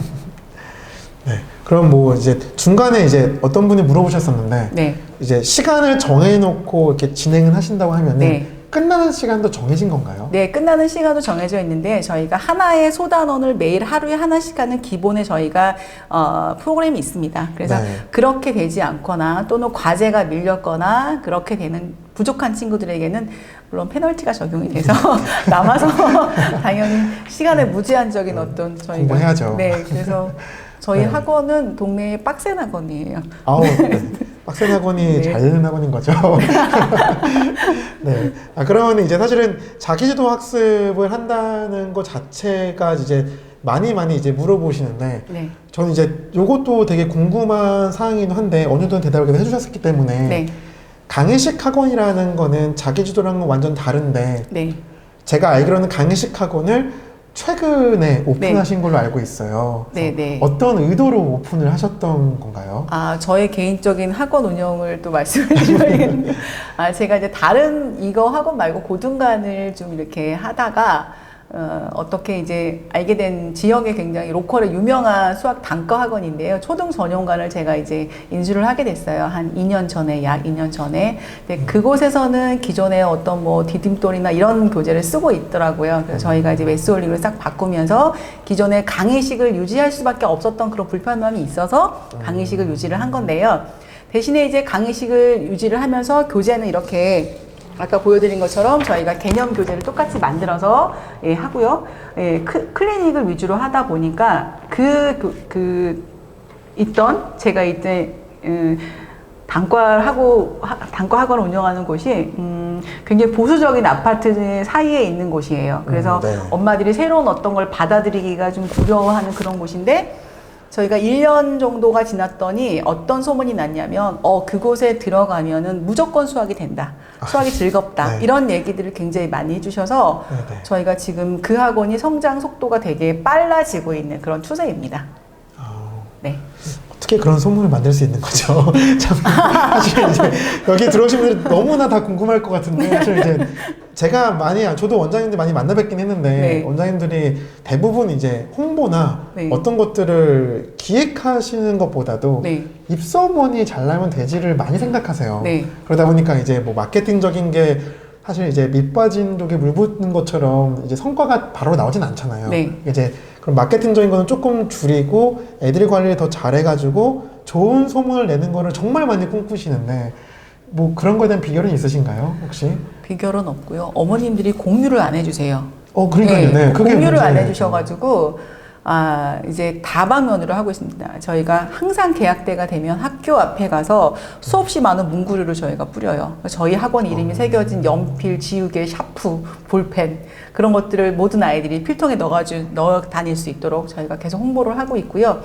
네. 그럼 뭐 이제 중간에 이제 어떤 분이 물어보셨었는데
네.
이제 시간을 정해놓고 이렇게 진행을 하신다고 하면은
네.
끝나는 시간도 정해진 건가요?
네, 끝나는 시간도 정해져 있는데 저희가 하나의 소단원을 매일 하루에 하나씩 하는 기본에 저희가 프로그램이 있습니다. 그래서
네.
그렇게 되지 않거나 또는 과제가 밀렸거나 그렇게 되는 부족한 친구들에게는 물론 페널티가 적용이 돼서 남아서 당연히 시간에 무제한적인 어떤 저희가
공부해야죠.
네, 그래서 저희
네.
학원은 동네의 빡센 학원이에요.
아우, 네. 빡센 학원이
네.
잘 되는 학원인 거죠. 네. 그러면 이제 사실은 자기주도 학습을 한다는 것 자체가 이제 많이 이제 물어보시는데,
네.
저는 이제 요것도 되게 궁금한 사항이긴 한데, 어느 정도 대답을 해주셨기 때문에,
네.
강의식 학원이라는 거는 자기주도랑은 완전 다른데,
네.
제가 알기로는 강의식 학원을 최근에 오픈하신 걸로 알고 있어요. 그래서
네네.
어떤 의도로 오픈을 하셨던 건가요?
저의 개인적인 학원 운영을 또 말씀을 드려야겠네요. 제가 이제 다른 이거 학원 말고 고등관을 좀 이렇게 하다가, 어떻게 이제 알게 된 지역에 굉장히 로컬에 유명한 수학 단과 학원인데요. 초등 전용관을 제가 이제 인수를 하게 됐어요. 한 2년 전에, 약 2년 전에. 근데 그곳에서는 기존에 어떤 뭐 디딤돌이나 이런 교재를 쓰고 있더라고요. 그래서 저희가 이제 메스홀릭을 싹 바꾸면서 기존의 강의식을 유지할 수밖에 없었던 그런 불편함이 있어서 강의식을 유지를 한 건데요. 대신에 이제 강의식을 유지를 하면서 교재는 이렇게 아까 보여드린 것처럼 저희가 개념 교재를 똑같이 만들어서 하고요. 클리닉을 위주로 하다 보니까 제가 이때 단과 학원을 운영하는 곳이 굉장히 보수적인 아파트 사이에 있는 곳이에요. 그래서
네.
엄마들이 새로운 어떤 걸 받아들이기가 좀 두려워하는 그런 곳인데, 저희가 1년 정도가 지났더니 어떤 소문이 났냐면 그곳에 들어가면은 무조건 수학이 된다. 수학이 즐겁다.
네.
이런 얘기들을 굉장히 많이 해주셔서
네네.
저희가 지금 그 학원이 성장 속도가 되게 빨라지고 있는 그런 추세입니다. 네.
어떻게 그런 소문을 만들 수 있는 거죠? 참, 사실 이제 여기 들어오신 분들이 너무나 다 궁금할 것 같은데, 사실 이제 제가 저도 원장님들 많이 만나 뵙긴 했는데,
네.
원장님들이 대부분 이제 홍보나
네.
어떤 것들을 기획하시는 것보다도
네.
입소문이 잘 나면 되지를 많이 생각하세요.
네.
그러다 보니까 이제 뭐 마케팅적인 게 사실 이제 밑 빠진 독에 물 붓는 것처럼 이제 성과가 바로 나오진 않잖아요.
네.
이제 그럼 마케팅적인 거는 조금 줄이고 애들 관리를 더 잘해가지고 좋은 소문을 내는 거를 정말 많이 꿈꾸시는데, 뭐 그런 거에 대한 비결은 있으신가요, 혹시?
비결은 없고요. 어머님들이 공유를 안 해주세요.
그러니까요. 네, 그게
공유를 안
문제예요.
해주셔가지고 이제 다방면으로 하고 있습니다. 저희가 항상 개학 때가 되면 학교 앞에 가서 수없이 많은 문구류를 저희가 뿌려요. 저희 학원 이름이 새겨진 연필, 지우개, 샤프, 볼펜, 그런 것들을 모든 아이들이 필통에 넣어 다닐 수 있도록 저희가 계속 홍보를 하고 있고요.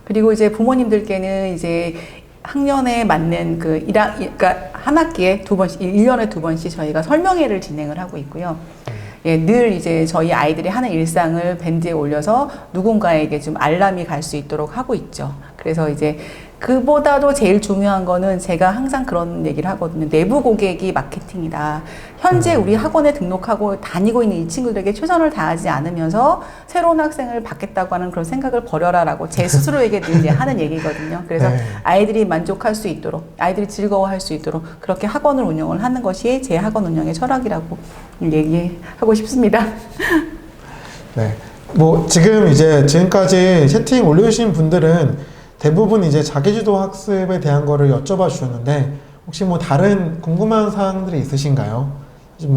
그리고 이제 부모님들께는 이제 학년에 맞는 그러니까 한 학기에 2번씩, 1년에 2번씩 저희가 설명회를 진행을 하고 있고요. 늘 이제 저희 아이들이 하는 일상을 밴드에 올려서 누군가에게 좀 알람이 갈 수 있도록 하고 있죠. 그래서 이제 그보다도 제일 중요한 거는 제가 항상 그런 얘기를 하거든요. 내부 고객이 마케팅이다. 현재 우리 학원에 등록하고 다니고 있는 이 친구들에게 최선을 다하지 않으면서 새로운 학생을 받겠다고 하는 그런 생각을 버려라라고 제 스스로에게 늘 이제 하는 얘기거든요. 그래서
네.
아이들이 만족할 수 있도록, 아이들이 즐거워할 수 있도록 그렇게 학원을 운영을 하는 것이 제 학원 운영의 철학이라고 얘기하고 싶습니다.
네. 뭐 지금까지 채팅 올려주신 분들은 대부분 이제 자기주도 학습에 대한 거를 여쭤봐 주셨는데, 혹시 뭐 다른 궁금한 사항들이 있으신가요?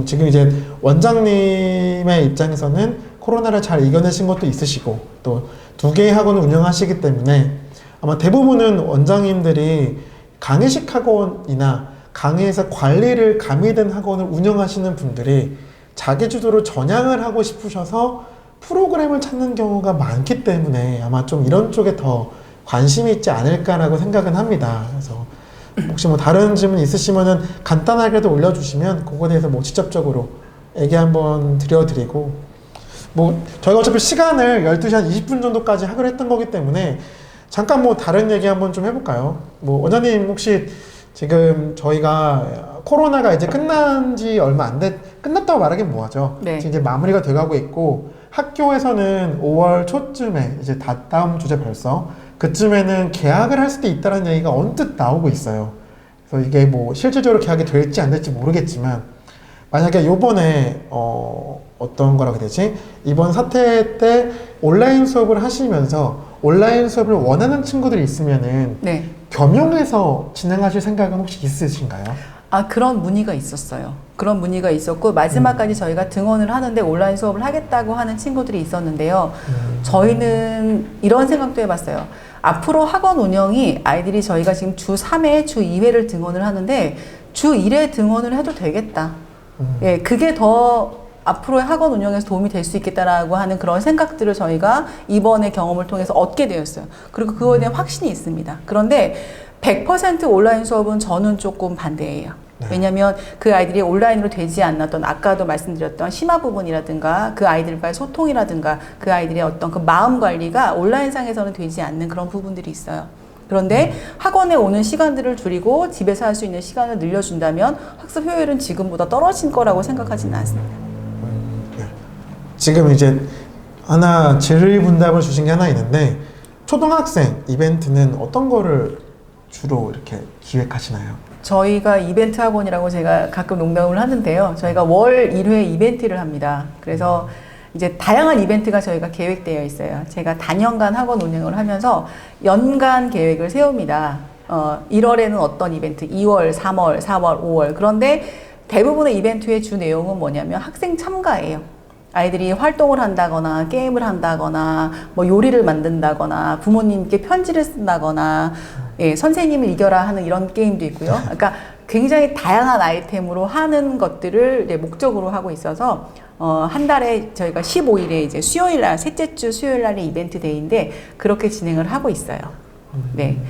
지금 이제 원장님의 입장에서는 코로나를 잘 이겨내신 것도 있으시고, 또 2개의 학원을 운영하시기 때문에 아마 대부분은 원장님들이 강의식 학원이나 강의에서 관리를 가미된 학원을 운영하시는 분들이 자기주도로 전향을 하고 싶으셔서 프로그램을 찾는 경우가 많기 때문에 아마 좀 이런 쪽에 더 관심이 있지 않을까라고 생각은 합니다. 그래서 혹시 뭐 다른 질문 있으시면은 간단하게도 올려주시면 그거에 대해서 뭐 직접적으로 얘기 한번 드려드리고, 뭐 저희가 어차피 시간을 12시 한 20분 정도까지 하기로 했던 거기 때문에 잠깐 뭐 다른 얘기 한번 좀 해볼까요? 뭐 원장님 혹시 지금 저희가 코로나가 이제 끝났다고 말하긴 뭐하죠.
네.
지금 이제 마무리가 돼가고 있고, 학교에서는 5월 초쯤에 이제 다음 주제 벌써 그쯤에는 개학을 할 수도 있다는 얘기가 언뜻 나오고 있어요. 그래서 이게 뭐 실질적으로 개학이 될지 안 될지 모르겠지만, 만약에 요번에 어떤 거라고 해야 되지? 이번 사태 때 온라인 수업을 하시면서 온라인 수업을 원하는 친구들이 있으면은
네.
겸용해서 진행하실 생각은 혹시 있으신가요?
그런 문의가 있었어요. 그런 문의가 있었고, 마지막까지 저희가 등원을 하는데 온라인 수업을 하겠다고 하는 친구들이 있었는데요. 저희는 이런 생각도 해봤어요. 앞으로 학원 운영이 아이들이 저희가 지금 주 3회, 주 2회를 등원을 하는데 주 1회 등원을 해도 되겠다. 예, 그게 더 앞으로의 학원 운영에서 도움이 될 수 있겠다라고 하는 그런 생각들을 저희가 이번의 경험을 통해서 얻게 되었어요. 그리고 그거에 대한 확신이 있습니다. 그런데 100% 온라인 수업은 저는 조금 반대예요.
네.
왜냐하면 그 아이들이 온라인으로 되지 않았던 아까도 말씀드렸던 심화 부분이라든가 그 아이들과의 소통이라든가 그 아이들의 어떤 그 마음 관리가 온라인상에서는 되지 않는 그런 부분들이 있어요. 그런데 학원에 오는 시간들을 줄이고 집에서 할 수 있는 시간을 늘려준다면 학습 효율은 지금보다 떨어진 거라고 생각하지는 않습니다.
네. 지금 이제 하나 질의응답을 주신 게 하나 있는데 초등학생 이벤트는 어떤 거를 주로 이렇게 기획하시나요?
저희가 이벤트 학원이라고 제가 가끔 농담을 하는데요. 저희가 월 1회 이벤트를 합니다. 그래서 이제 다양한 이벤트가 저희가 계획되어 있어요. 제가 단연간 학원 운영을 하면서 연간 계획을 세웁니다. 1월에는 어떤 이벤트, 2월, 3월, 4월, 5월. 그런데 대부분의 이벤트의 주 내용은 뭐냐면 학생 참가예요. 아이들이 활동을 한다거나 게임을 한다거나 뭐 요리를 만든다거나 부모님께 편지를 쓴다거나 예, 선생님을 이겨라 하는 이런 게임도 있고요. 그러니까 굉장히 다양한 아이템으로 하는 것들을 이제 목적으로 하고 있어서 한 달에 저희가 15일에 이제 수요일 날, 셋째 주 수요일 날이 이벤트 데이인데 그렇게 진행을 하고 있어요. 네.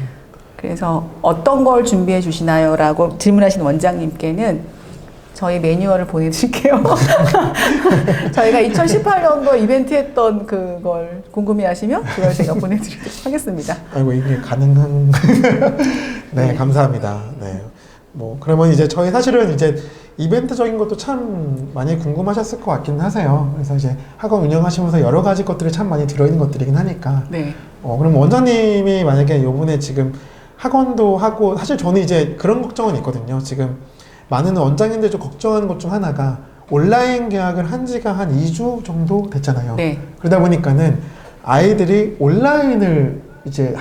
그래서 어떤 걸 준비해 주시나요? 라고 질문하신 원장님께는 저희 매뉴얼을 보내드릴게요. 저희가 2018년도 이벤트 했던 그걸 궁금해하시면 그걸 제가 보내드리도록 하겠습니다.
아이고 이게 가능한 네,
네.
감사합니다. 네. 뭐 그러면 이제 저희 사실은 이제 이벤트적인 것도 참 많이 궁금하셨을 것 같긴 하세요. 그래서 이제 학원 운영하시면서 여러 가지 것들이 참 많이 들어있는 것들이긴 하니까.
네.
그럼 원장님이 만약에 요번에 지금 학원도 하고 사실 저는 이제 그런 걱정은 있거든요. 지금 많은 원장님들이 좀 걱정하는 것 중 하나가 온라인 계약을 한 지가 한 2주 정도 됐잖아요.
네.
그러다 보니까는 아이들이 온라인을 이제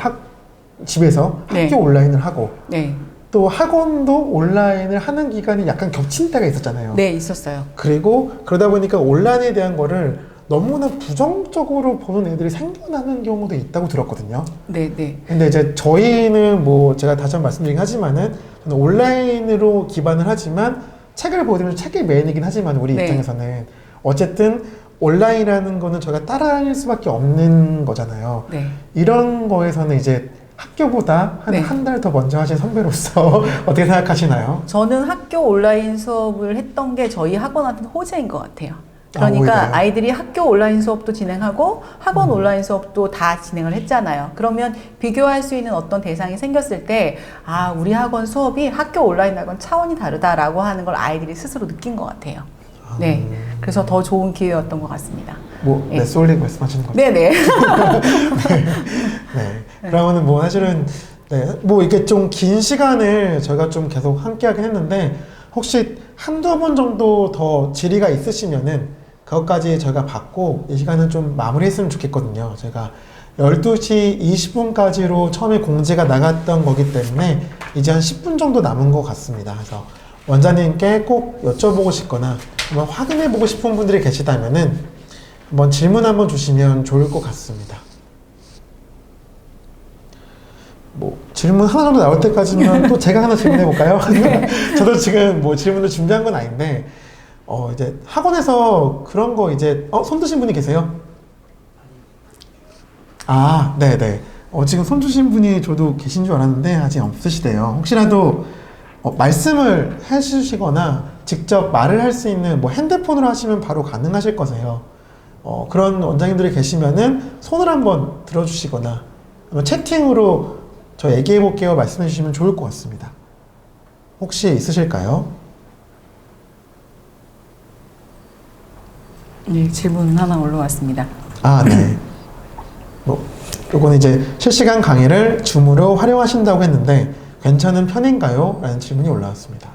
집에서
네.
학교 온라인을 하고
네.
또 학원도 온라인을 하는 기간이 약간 겹친 때가 있었잖아요.
네, 있었어요.
그리고 그러다 보니까 온라인에 대한 거를 너무나 부정적으로 보는 애들이 생겨나는 경우도 있다고 들었거든요.
네, 네.
근데 이제 저희는 뭐 제가 다시 한번 말씀드리긴 하지만은 저는 온라인으로 기반을 하지만 책을 보여드리면 책이 메인이긴 하지만 우리
네.
입장에서는 어쨌든 온라인이라는 거는 저희가 따라할 수밖에 없는 거잖아요.
네.
이런 거에서는 이제 학교보다 한
네.
한 달 더 먼저 하신 선배로서 어떻게 생각하시나요?
저는 학교 온라인 수업을 했던 게 저희 학원한테는 호재인 것 같아요. 그러니까
오히려요?
아이들이 학교 온라인 수업도 진행하고 학원 온라인 수업도 다 진행을 했잖아요. 그러면 비교할 수 있는 어떤 대상이 생겼을 때, 아, 우리 학원 수업이 학교 온라인하고는 차원이 다르다라고 하는 걸 아이들이 스스로 느낀 것 같아요. 네. 그래서 더 좋은 기회였던 것 같습니다.
뭐
네.
메솔릭 말씀하시는 거죠?
네네.
네. 그러면은 뭐 사실은 네, 뭐 이렇게 좀 긴 시간을 저희가 좀 계속 함께 하긴 했는데 혹시 한두 번 정도 더 질의가 있으시면은 그것까지 저희가 받고 이 시간은 좀 마무리했으면 좋겠거든요. 제가 12시 20분까지로 처음에 공지가 나갔던 거기 때문에 이제 한 10분 정도 남은 것 같습니다. 그래서 원장님께 꼭 여쭤보고 싶거나 한번 확인해 보고 싶은 분들이 계시다면은 한번 질문 한번 주시면 좋을 것 같습니다. 뭐 질문 하나 정도 나올 때까지는 또 제가 하나 질문해 볼까요? 저도 지금 뭐 질문을 준비한 건 아닌데 이제 학원에서 그런 거 이제 손 드신 분이 계세요? 아, 네네. 지금 손 주신 분이 저도 계신 줄 알았는데 아직 없으시대요. 혹시라도 말씀을 해주시거나 직접 말을 할 수 있는 뭐 핸드폰으로 하시면 바로 가능하실 거세요. 그런 원장님들이 계시면은 손을 한번 들어주시거나 아니면 채팅으로 저 얘기해 볼게요 말씀해 주시면 좋을 것 같습니다. 혹시 있으실까요?
네, 질문 하나 올라왔습니다.
아, 네. 요건 이제 실시간 강의를 줌으로 활용하신다고 했는데 괜찮은 편인가요? 라는 질문이 올라왔습니다.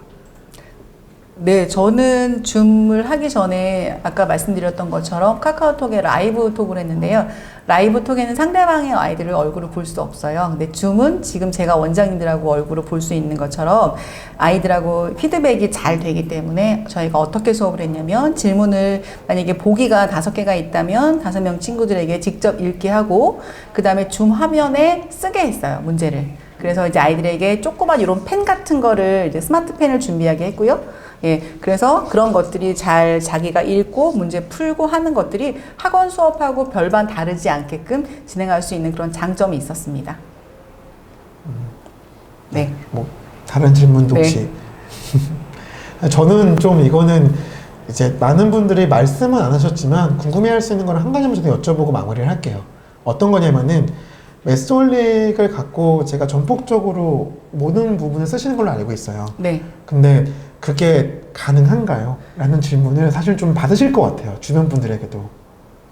네, 저는 줌을 하기 전에 아까 말씀드렸던 것처럼 카카오톡에 라이브 톡을 했는데요. 라이브 톡에는 상대방의 아이들을 얼굴을 볼 수 없어요. 근데 줌은 지금 제가 원장님들하고 얼굴을 볼 수 있는 것처럼 아이들하고 피드백이 잘 되기 때문에 저희가 어떻게 수업을 했냐면 질문을 만약에 보기가 5개가 있다면 5명 친구들에게 직접 읽게 하고 그 다음에 줌 화면에 쓰게 했어요, 문제를. 그래서 이제 아이들에게 조그만 이런 펜 같은 거를 이제 스마트 펜을 준비하게 했고요. 예, 그래서 그런 것들이 잘 자기가 읽고 문제 풀고 하는 것들이 학원 수업하고 별반 다르지 않게끔 진행할 수 있는 그런 장점이 있었습니다. 네.
뭐 다른 질문도
네.
혹시? 저는 좀 이거는 이제 많은 분들이 말씀은 안 하셨지만 궁금해할 수 있는 걸 한 가지만 저도 여쭤보고 마무리를 할게요. 어떤 거냐면은 메소올릭을 갖고 제가 전폭적으로 모든 부분을 쓰시는 걸로 알고 있어요.
네.
근데 그게 가능한가요? 라는 질문을 사실 좀 받으실 것 같아요. 주변 분들에게도.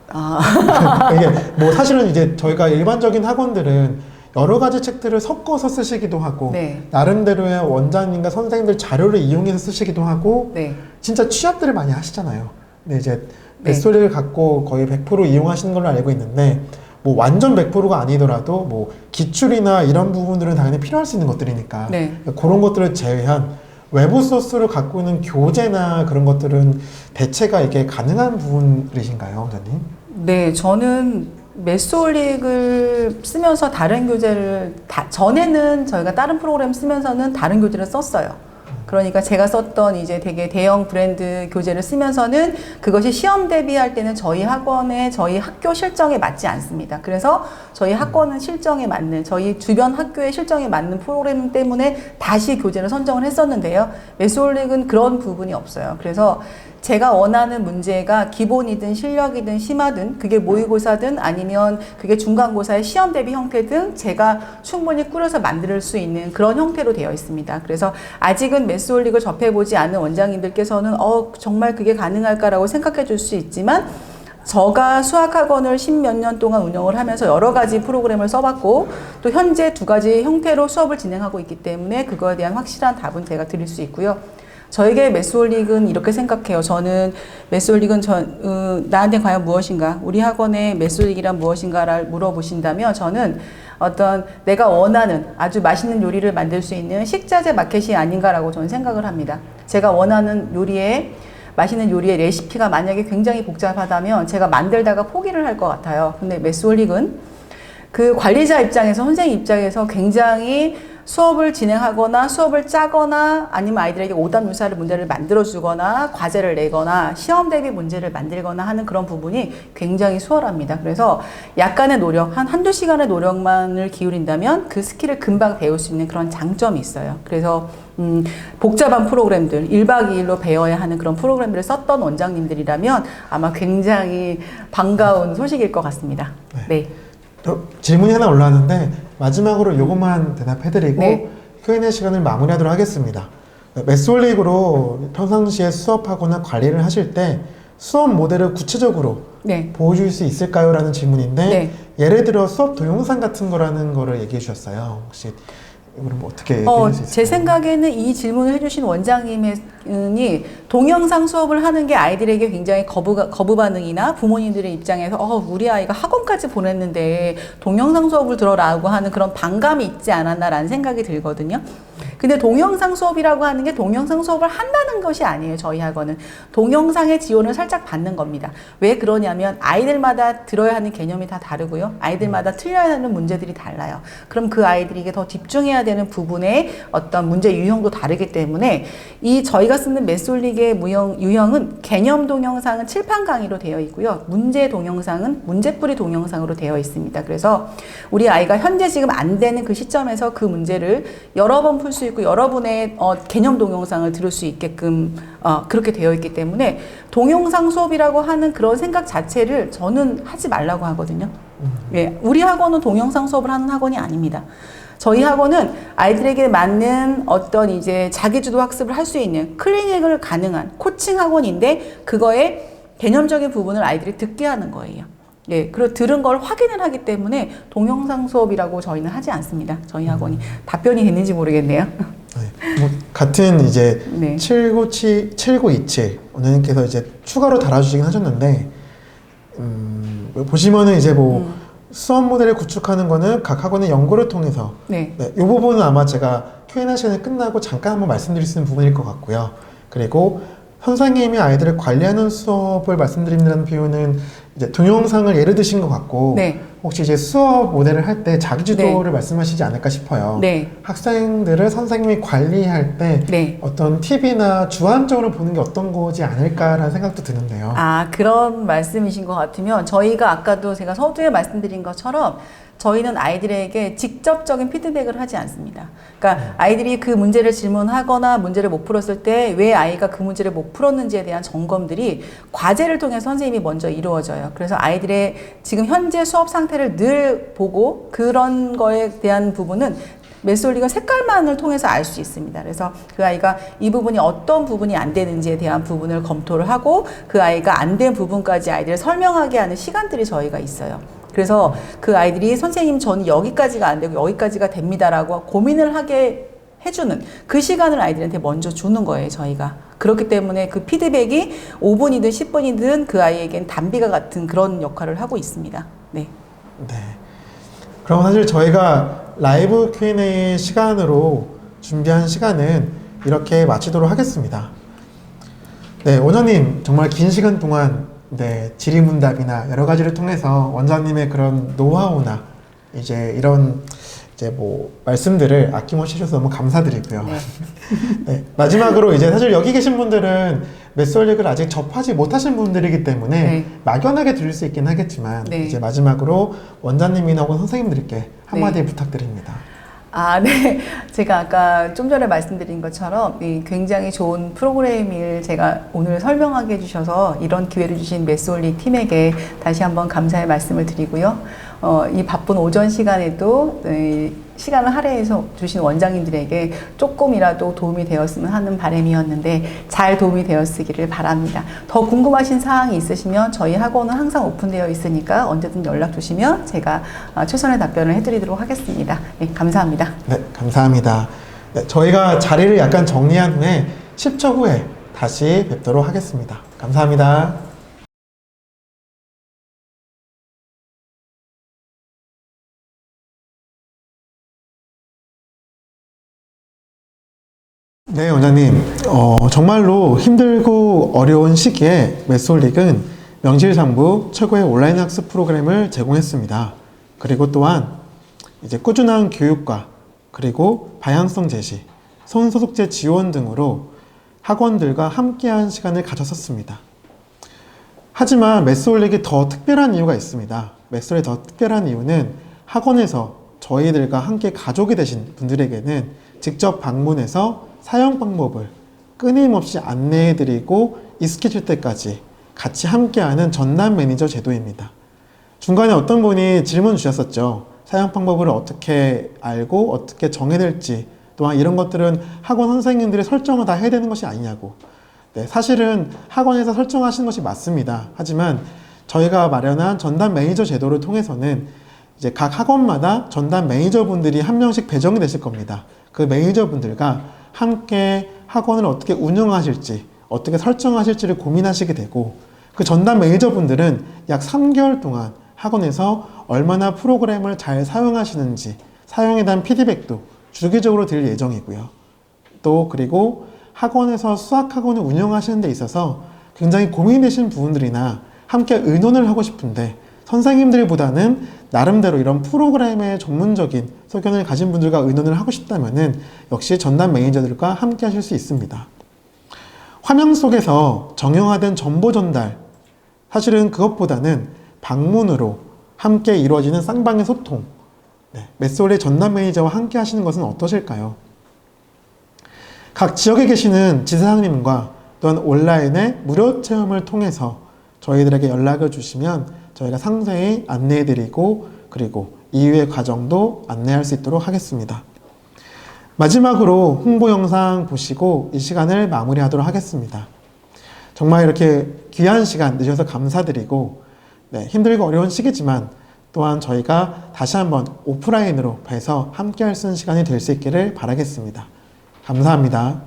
아,
이게 뭐 사실은 이제 저희가 일반적인 학원들은 여러 가지 책들을 섞어서 쓰시기도 하고
네.
나름대로의 원장님과 선생님들 자료를 이용해서 쓰시기도 하고
네.
진짜 취합들을 많이 하시잖아요. 근데 이제
네.
메소리를 갖고 거의 100% 이용하시는 걸로 알고 있는데 뭐 완전 100%가 아니더라도 뭐 기출이나 이런 부분들은 당연히 필요할 수 있는 것들이니까
네.
그런 것들을 제외한 외부 소스를 갖고 있는 교재나 그런 것들은 대체가 이게 가능한 부분이신가요, 원장님?
네, 저는 메소릭을 쓰면서 다른 교재를 전에는 저희가 다른 프로그램 쓰면서는 다른 교재를 썼어요. 그러니까 제가 썼던 이제 되게 대형 브랜드 교재를 쓰면서는 그것이 시험 대비할 때는 저희 학원의 저희 학교 실정에 맞지 않습니다. 그래서 저희 학원은 실정에 맞는 저희 주변 학교의 실정에 맞는 프로그램 때문에 다시 교재를 선정을 했었는데요. 메소릭은 그런 부분이 없어요. 그래서 제가 원하는 문제가 기본이든 실력이든 심화든 그게 모의고사든 아니면 그게 중간고사의 시험 대비 형태든 제가 충분히 꾸려서 만들 수 있는 그런 형태로 되어 있습니다. 그래서 아직은 메소릭을 접해보지 않은 원장님들께서는 정말 그게 가능할까라고 생각해 줄 수 있지만 제가 수학학원을 10몇 년 동안 운영을 하면서 여러 가지 프로그램을 써봤고 또 현재 2가지 형태로 수업을 진행하고 있기 때문에 그거에 대한 확실한 답은 제가 드릴 수 있고요. 저에게 메소릭은 이렇게 생각해요. 저는 메소릭은 나한테 과연 무엇인가? 우리 학원의 메소릭이란 무엇인가를 물어보신다면 저는 어떤 내가 원하는 아주 맛있는 요리를 만들 수 있는 식자재 마켓이 아닌가라고 저는 생각을 합니다. 제가 원하는 맛있는 요리의 레시피가 만약에 굉장히 복잡하다면 제가 만들다가 포기를 할 것 같아요. 근데 메소릭은 그 관리자 입장에서 선생님 입장에서 굉장히 수업을 진행하거나 수업을 짜거나 아니면 아이들에게 오답유사를 문제를 만들어주거나 과제를 내거나 시험 대비 문제를 만들거나 하는 그런 부분이 굉장히 수월합니다. 그래서 약간의 노력, 한두 시간의 노력만을 기울인다면 그 스킬을 금방 배울 수 있는 그런 장점이 있어요. 그래서 복잡한 프로그램들, 1박 2일로 배워야 하는 그런 프로그램들을 썼던 원장님들이라면 아마 굉장히 반가운 소식일 것 같습니다. 네.
질문이 하나 올라왔는데 마지막으로 이것만 대답해드리고
네.
Q&A 시간을 마무리하도록 하겠습니다. 메소릭으로 평상시에 수업하거나 관리를 하실 때 수업 모델을 구체적으로
네.
보여줄 수 있을까요? 라는 질문인데
네.
예를 들어 수업 동영상 같은 거라는 거를 얘기해 주셨어요. 혹시 이걸 뭐 어떻게 얘기해 줄 수 있을까요?
제 생각에는 이 질문을 해주신 원장님이 동영상 수업을 하는 게 아이들에게 굉장히 거부 반응이나 부모님들의 입장에서 우리 아이가 학원까지 보냈는데 동영상 수업을 들어라고 하는 그런 반감이 있지 않았나라는 생각이 들거든요. 근데 동영상 수업이라고 하는 게 동영상 수업을 한다는 것이 아니에요. 저희 학원은 동영상의 지원을 살짝 받는 겁니다. 왜 그러냐면 아이들마다 들어야 하는 개념이 다 다르고요. 아이들마다 틀려야 하는 문제들이 달라요. 그럼 그 아이들에게 더 집중해야 되는 부분의 어떤 문제 유형도 다르기 때문에 저희가 쓰는 메소릭의 유형은 개념 동영상은 칠판 강의로 되어 있고요. 문제 동영상은 문제풀이 동영상으로 되어 있습니다. 그래서 우리 아이가 현재 지금 안 되는 그 시점에서 그 문제를 여러 번 풀 수 있고 여러분의 개념 동영상을 들을 수 있게끔 그렇게 되어 있기 때문에 동영상 수업이라고 하는 그런 생각 자체를 저는 하지 말라고 하거든요. 예, 우리 학원은 동영상 수업을 하는 학원이 아닙니다. 저희 학원은 아이들에게 맞는 어떤 이제 자기주도 학습을 할 수 있는 클리닉을 가능한 코칭 학원인데 그거의 개념적인 부분을 아이들이 듣게 하는 거예요. 예, 그리고 들은 걸 확인을 하기 때문에 동영상 수업이라고 저희는 하지 않습니다. 저희 학원이 답변이 됐는지 모르겠네요.
네, 뭐 같은 이제
네.
7927 원장님께서 이제 추가로 달아주시긴 하셨는데 보시면은 이제 뭐 수업 모델을 구축하는 거는 각 학원의 연구를 통해서
네.
이 부분은 아마 제가 Q&A 시간이 끝나고 잠깐 한번 말씀드릴 수 있는 부분일 것 같고요. 그리고 선생님이 아이들을 관리하는 수업을 말씀드린다는 표현은 이제 동영상을 예를 드신 것 같고
네.
혹시 이제 수업 모델을 할 때 자기주도를
네.
말씀하시지 않을까 싶어요.
네.
학생들을 선생님이 관리할 때
네.
어떤 팁이나 주안점으로 보는 게 어떤 거지 않을까라는 생각도 드는데요.
그런 말씀이신 것 같으면 저희가 아까도 제가 서두에 말씀드린 것처럼 저희는 아이들에게 직접적인 피드백을 하지 않습니다. 그러니까 아이들이 그 문제를 질문하거나 문제를 못 풀었을 때 왜 아이가 그 문제를 못 풀었는지에 대한 점검들이 과제를 통해 선생님이 먼저 이루어져요. 그래서 아이들의 지금 현재 수업 상태를 늘 보고 그런 거에 대한 부분은 메소리가 색깔만을 통해서 알 수 있습니다. 그래서 그 아이가 이 부분이 어떤 부분이 안 되는지에 대한 부분을 검토를 하고 그 아이가 안 된 부분까지 아이들을 설명하게 하는 시간들이 저희가 있어요. 그래서 그 아이들이 선생님 저는 여기까지가 안 되고 여기까지가 됩니다라고 고민을 하게 해주는 그 시간을 아이들한테 먼저 주는 거예요, 저희가. 그렇기 때문에 그 피드백이 5분이든 10분이든 그 아이에겐 단비가 같은 그런 역할을 하고 있습니다. 네.
네. 그럼 사실 저희가 라이브 Q&A 시간으로 준비한 시간은 이렇게 마치도록 하겠습니다. 네, 원장님 정말 긴 시간 동안 네, 질의문답이나 여러 가지를 통해서 원장님의 그런 노하우나 이제 이런 이제 뭐 말씀들을 아낌없이 해주셔서 너무 감사드리고요.
네.
네, 마지막으로 이제 사실 여기 계신 분들은 메소릭을 아직 접하지 못하신 분들이기 때문에
네.
막연하게 들을 수 있긴 하겠지만
네.
이제 마지막으로 원장님이나 혹은 선생님들께 한마디
네.
부탁드립니다.
아, 네. 제가 아까 좀 전에 말씀드린 것처럼 이 굉장히 좋은 프로그램을 제가 오늘 설명하게 해주셔서 이런 기회를 주신 메소리 팀에게 다시 한번 감사의 말씀을 드리고요. 이 바쁜 오전 시간에도 시간을 할애해서 주신 원장님들에게 조금이라도 도움이 되었으면 하는 바람이었는데 잘 도움이 되었으기를 바랍니다. 더 궁금하신 사항이 있으시면 저희 학원은 항상 오픈되어 있으니까 언제든 연락 주시면 제가 최선의 답변을 해드리도록 하겠습니다. 네, 감사합니다.
네, 감사합니다. 네, 저희가 자리를 약간 정리한 후에 10초 후에 다시 뵙도록 하겠습니다. 감사합니다. 네, 원장님. 정말로 힘들고 어려운 시기에 메솔릭은 명실상부 최고의 온라인 학습 프로그램을 제공했습니다. 그리고 또한 이제 꾸준한 교육과 그리고 방향성 제시, 손소독제 지원 등으로 학원들과 함께한 시간을 가졌었습니다. 하지만 메솔릭이 더 특별한 이유가 있습니다. 메솔이 더 특별한 이유는 학원에서 저희들과 함께 가족이 되신 분들에게는 직접 방문해서 사용 방법을 끊임없이 안내해드리고 익숙해질 때까지 같이 함께하는 전담 매니저 제도입니다. 중간에 어떤 분이 질문 주셨었죠. 사용 방법을 어떻게 알고 어떻게 정해야 될지, 또한 이런 것들은 학원 선생님들이 설정을 다 해야 되는 것이 아니냐고. 네, 사실은 학원에서 설정하시는 것이 맞습니다. 하지만 저희가 마련한 전담 매니저 제도를 통해서는 이제 각 학원마다 전담 매니저분들이 한 명씩 배정이 되실 겁니다. 그 매니저분들과 함께 학원을 어떻게 운영하실지, 어떻게 설정하실지를 고민하시게 되고, 그 전담 매니저분들은 약 3개월 동안 학원에서 얼마나 프로그램을 잘 사용하시는지, 사용에 대한 피드백도 주기적으로 드릴 예정이고요. 또 그리고 학원에서 수학학원을 운영하시는 데 있어서 굉장히 고민되신 부분들이나 함께 의논을 하고 싶은데 선생님들보다는 나름대로 이런 프로그램의 전문적인 소견을 가진 분들과 의논을 하고 싶다면은 역시 전담 매니저들과 함께 하실 수 있습니다. 화면 속에서 정형화된 정보 전달, 사실은 그것보다는 방문으로 함께 이루어지는 쌍방의 소통, 메솔의 전담 매니저와 함께 하시는 것은 어떠실까요? 각 지역에 계시는 지사장님과 또한 온라인의 무료 체험을 통해서 저희들에게 연락을 주시면 저희가 상세히 안내해드리고 그리고 이후의 과정도 안내할 수 있도록 하겠습니다. 마지막으로 홍보 영상 보시고 이 시간을 마무리하도록 하겠습니다. 정말 이렇게 귀한 시간 내주셔서 감사드리고 힘들고 어려운 시기지만 또한 저희가 다시 한번 오프라인으로 뵈서 함께 할 수 있는 시간이 될 수 있기를 바라겠습니다. 감사합니다.